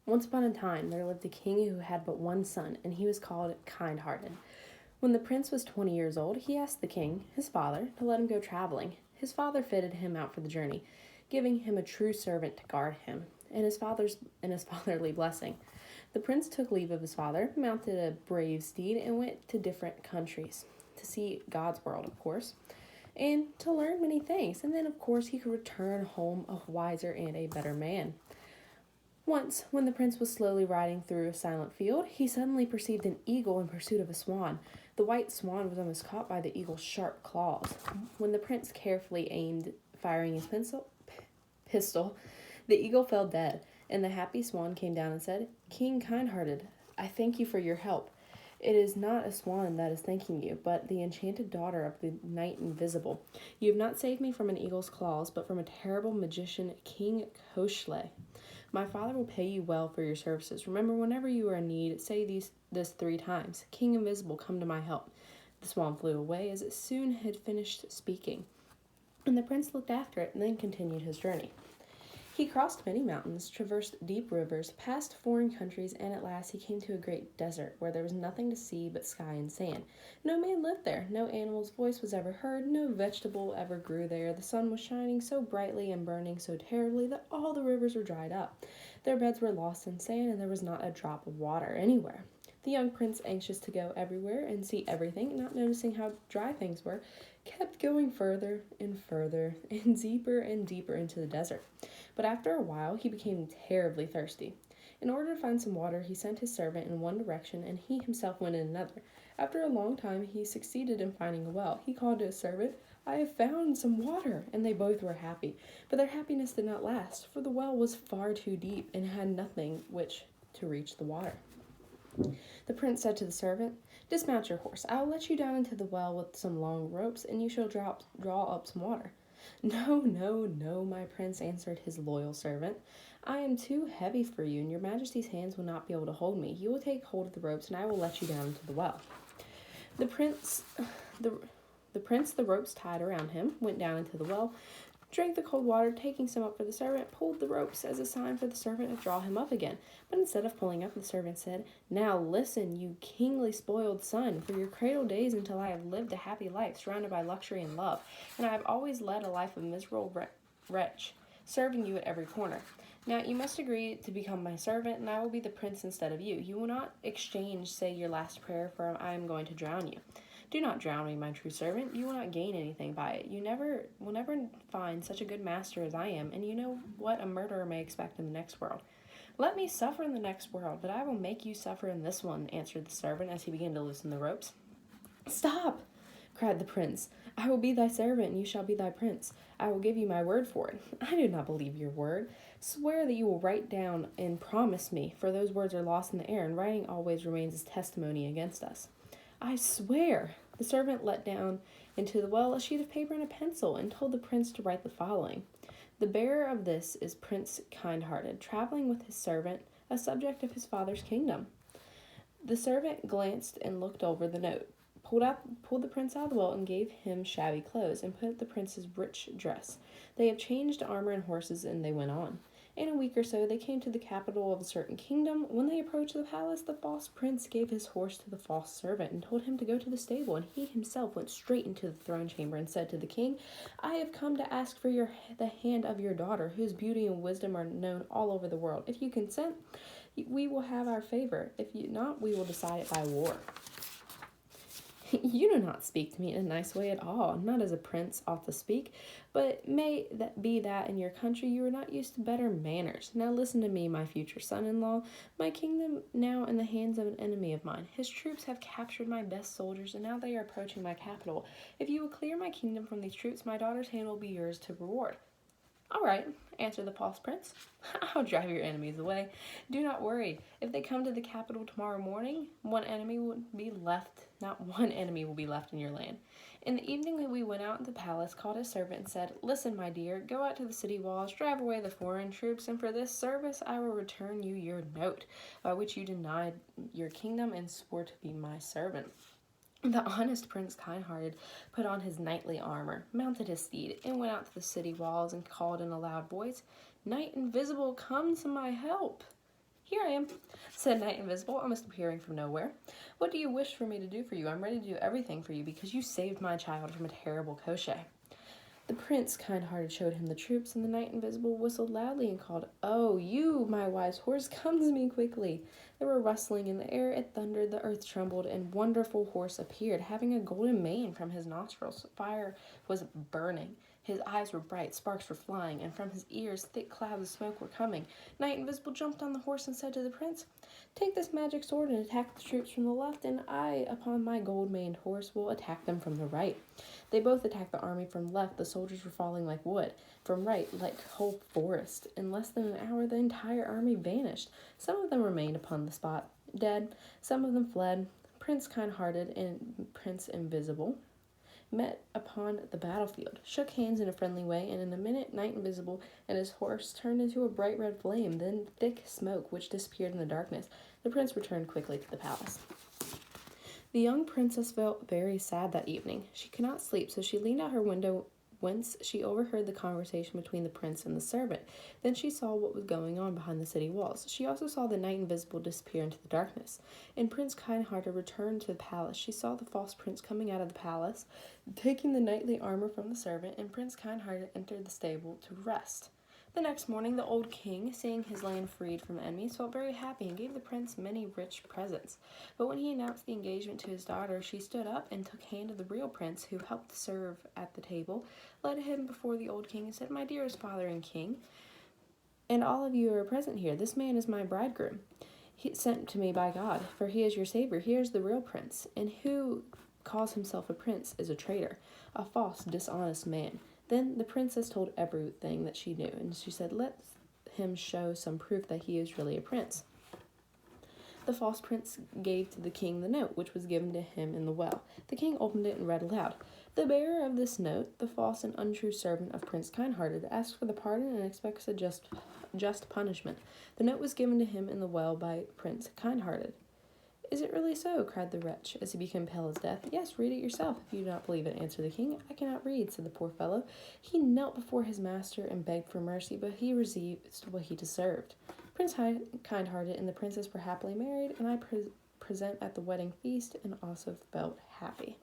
Once upon a time, there lived a king who had but one son, and he was called Kind-Hearted. When the prince was 20 years old, he asked the king, his father, to let him go traveling. His father fitted him out for the journey, giving him a true servant to guard him, and his fatherly blessing. The prince took leave of his father, mounted a brave steed, and went to different countries to see God's world, of course, and to learn many things. And then, of course, he could return home a wiser and a better man. Once, when the prince was slowly riding through a silent field, he suddenly perceived an eagle in pursuit of a swan. The white swan was almost caught by the eagle's sharp claws. When the prince carefully aimed, firing his pistol, the eagle fell dead, and the happy swan came down and said, "King Kind-Hearted, I thank you for your help. It is not a swan that is thanking you, but the enchanted daughter of the Knight Invisible. You have not saved me from an eagle's claws, but from a terrible magician, King Koshchei. My father will pay you well for your services. Remember, whenever you are in need, say this 3 times. King Invisible, come to my help." The swan flew away as it soon had finished speaking, and the prince looked after it and then continued his journey. He crossed many mountains, traversed deep rivers, passed foreign countries, and at last he came to a great desert where there was nothing to see but sky and sand. No man lived there, no animal's voice was ever heard, no vegetable ever grew there. The sun was shining so brightly and burning so terribly that all the rivers were dried up. Their beds were lost in sand, and there was not a drop of water anywhere. The young prince, anxious to go everywhere and see everything, not noticing how dry things were, kept going further and further and deeper into the desert. But after a while, he became terribly thirsty. In order to find some water, he sent his servant in one direction, and he himself went in another. After a long time, he succeeded in finding a well. He called to his servant, "I have found some water," and they both were happy. But their happiness did not last, for the well was far too deep and had nothing which to reach the water. The prince said to the servant, "Dismount your horse. I will let you down into the well with some long ropes, and you shall draw up some water." "No, no, no, my prince," answered his loyal servant. "I am too heavy for you, and your majesty's hands will not be able to hold me. You will take hold of the ropes, and I will let you down into the well." The prince, the ropes tied around him, went down into the well, drank the cold water, taking some up for the servant, pulled the ropes as a sign for the servant to draw him up again. But instead of pulling up, the servant said, "Now listen, you kingly spoiled son, for your cradle days until I have lived a happy life, surrounded by luxury and love, and I have always led a life of miserable wretch, serving you at every corner. Now you must agree to become my servant, and I will be the prince instead of you. You will not exchange, say, your last prayer, for I am going to drown you. Do not drown me, my true servant. You will not gain anything by it. You will never find such a good master as I am, and you know what a murderer may expect in the next world. Let me suffer in the next world, but I will make you suffer in this one," answered the servant as he began to loosen the ropes. "Stop!" cried the prince. "I will be thy servant, and you shall be thy prince. I will give you my word for it." "I do not believe your word." "Swear that you will write down and promise me, for those words are lost in the air, and writing always remains as testimony against us." "I swear." The servant let down into the well a sheet of paper and a pencil, and told the prince to write the following: "The bearer of this is Prince Kind-Hearted, traveling with his servant, a subject of his father's kingdom." The servant glanced and looked over the note, pulled the prince out of the well, and gave him shabby clothes, and put the prince's rich dress. They have changed armor and horses, and they went on. In a week or so, they came to the capital of a certain kingdom. When they approached the palace, the false prince gave his horse to the false servant and told him to go to the stable, and he himself went straight into the throne chamber and said to the king, "I have come to ask for the hand of your daughter, whose beauty and wisdom are known all over the world. If you consent, we will have our favor. If you not, we will decide it by war." "You do not speak to me in a nice way at all, not as a prince ought to speak, but may that be that in your country you are not used to better manners. Now listen to me, my future son-in-law. My kingdom now in the hands of an enemy of mine. His troops have captured my best soldiers, and now they are approaching my capital. If you will clear my kingdom from these troops, my daughter's hand will be yours to reward." "All right," answered the false prince. "I'll drive your enemies away. Do not worry. If they come to the capital tomorrow morning, not one enemy will be left in your land." In the evening we went out in the palace, called his servant, and said, "Listen, my dear, go out to the city walls, drive away the foreign troops, and for this service I will return you your note, by which you denied your kingdom and swore to be my servant." The honest Prince Kind-Hearted put on his knightly armor, mounted his steed, and went out to the city walls and called in a loud voice, "Knight Invisible, come to my help!" "Here I am," said Knight Invisible, almost appearing from nowhere. "What do you wish for me to do for you? I'm ready to do everything for you because you saved my child from a terrible Koschei." The prince, kind-hearted, showed him the troops, and the Knight Invisible whistled loudly and called, "Oh, you, my wise horse, come to me quickly." There were rustling in the air, it thundered, the earth trembled, and wonderful horse appeared, having a golden mane from his nostrils. Fire was burning. His eyes were bright, sparks were flying, and from his ears thick clouds of smoke were coming. Knight Invisible jumped on the horse and said to the prince, "Take this magic sword and attack the troops from the left, and I, upon my gold-maned horse, will attack them from the right." They both attacked the army from left. The soldiers were falling like wood. From right, like whole forest. In less than an hour, the entire army vanished. Some of them remained upon the spot, dead. Some of them fled. Prince Kind-hearted and Prince Invisible met upon the battlefield, shook hands in a friendly way, and in a minute Knight Invisible and his horse turned into a bright red flame, then thick smoke, which disappeared in the darkness. The prince returned quickly to the palace. The young princess felt very sad that evening. She could not sleep, so she leaned out her window, whence she overheard the conversation between the prince and the servant. Then she saw what was going on behind the city walls. She also saw the Knight Invisible disappear into the darkness. And Prince Kindhearted returned to the palace. She saw the false prince coming out of the palace, taking the knightly armor from the servant, and Prince Kindhearted entered the stable to rest. The next morning, the old king, seeing his land freed from enemies, felt very happy and gave the prince many rich presents. But when he announced the engagement to his daughter, she stood up and took hand of the real prince, who helped serve at the table, led him before the old king and said, "My dearest father and king, and all of you are present here. This man is my bridegroom, sent to me by God, for he is your savior. He is the real prince, and who calls himself a prince is a traitor, a false, dishonest man." Then the princess told everything that she knew, and she said, "Let him show some proof that he is really a prince." The false prince gave to the king the note, which was given to him in the well. The king opened it and read aloud. "The bearer of this note, the false and untrue servant of Prince Kindhearted, asks for the pardon and expects a just punishment." The note was given to him in the well by Prince Kindhearted. "Is it really so?" cried the wretch, as he became pale as death. "Yes, read it yourself, if you do not believe it," answered the king. "I cannot read," said the poor fellow. He knelt before his master and begged for mercy, but he received what he deserved. Prince Kindhearted and the princess were happily married, and I present at the wedding feast, and also felt happy.